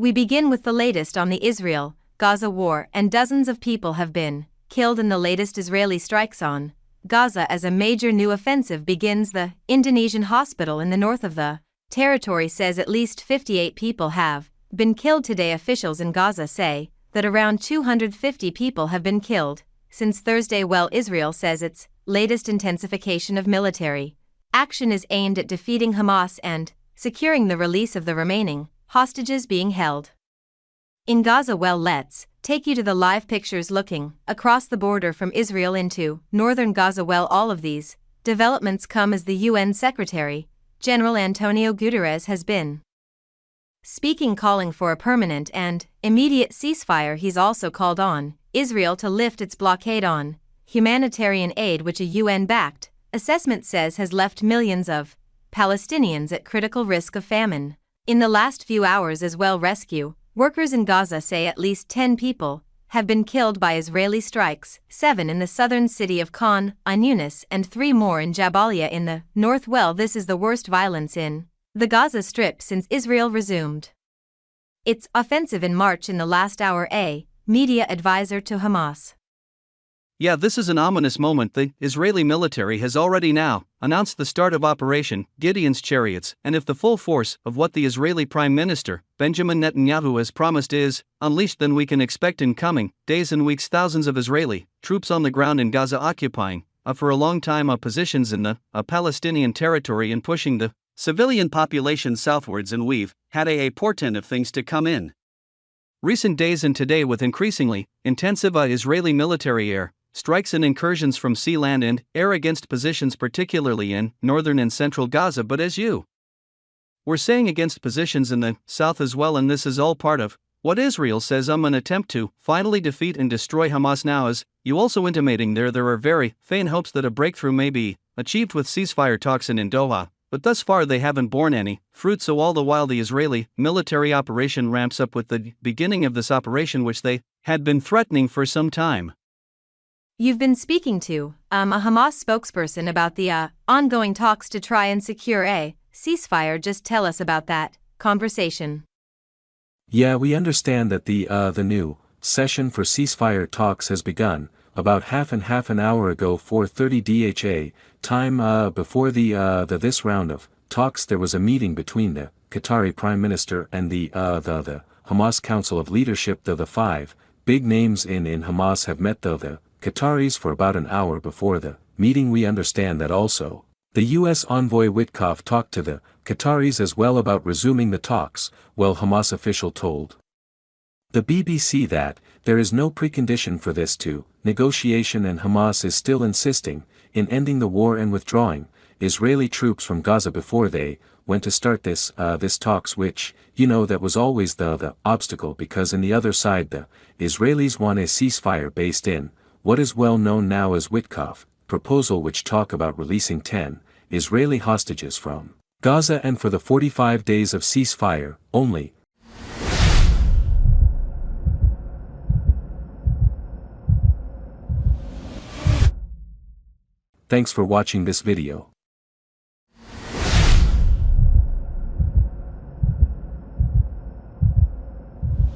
We begin with the latest on the Israel-Gaza war, and dozens of people have been killed in the latest Israeli strikes on Gaza as a major new offensive begins. The Indonesian hospital in the north of the territory says at least 58 people have been killed today. Officials in Gaza say that around 250 people have been killed since Thursday, while Israel says its latest intensification of military action is aimed at defeating Hamas and securing the release of the remaining hostages being held in Gaza. Well, let's take you to the live pictures looking across the border from Israel into northern Gaza. Well, all of these developments come as the UN Secretary General Antonio Guterres has been speaking, calling for a permanent and immediate ceasefire. He's also called on Israel to lift its blockade on humanitarian aid, which a UN-backed assessment says has left millions of Palestinians at critical risk of famine in the last few hours as well. Rescue workers in Gaza say at least 10 people have been killed by Israeli strikes, 7 in the southern city of Khan Yunis and 3 more in Jabalia in the north. Well, this is the worst violence in the Gaza Strip since Israel resumed its offensive in March. In the last hour, a media advisor to Hamas. Yeah, this is an ominous moment. The Israeli military has already now announced the start of Operation Gideon's Chariots, and if the full force of what the Israeli Prime Minister Benjamin Netanyahu has promised is unleashed, then we can expect in coming days and weeks thousands of Israeli troops on the ground in Gaza occupying for a long time positions in the Palestinian territory and pushing the civilian population southwards. And we've had a portent of things to come in recent days and today, with increasingly intensive Israeli military air strikes and incursions from sea, land, and air against positions, particularly in northern and central Gaza, but as you were saying, against positions in the south as well. And this is all part of what Israel says an attempt to finally defeat and destroy Hamas. Now, as you also intimating there are very faint hopes that a breakthrough may be achieved with ceasefire talks in Doha, but thus far they haven't borne any fruit. So all the while the Israeli military operation ramps up with the beginning of this operation, which they had been threatening for some time. You've been speaking to a Hamas spokesperson about the ongoing talks to try and secure a ceasefire. Just tell us about that conversation. Yeah, we understand that the new session for ceasefire talks has begun about half an hour ago, 4:30 DHA time. Before this round of talks, there was a meeting between the Qatari Prime Minister and the Hamas Council of Leadership. The 5 big names in Hamas have met the Qataris for about an hour before the meeting. We understand that also the U.S. envoy Witkoff talked to the Qataris as well about resuming the talks. Well, Hamas official told the BBC that there is no precondition for this to negotiation, and Hamas is still insisting in ending the war and withdrawing Israeli troops from Gaza before they went to start this talks, which, that was always the obstacle, because in the other side the Israelis want a ceasefire based in what is well known now as Witkoff proposal, which talk about releasing 10 Israeli hostages from Gaza and for the 45 days of ceasefire only. Thanks for watching this video.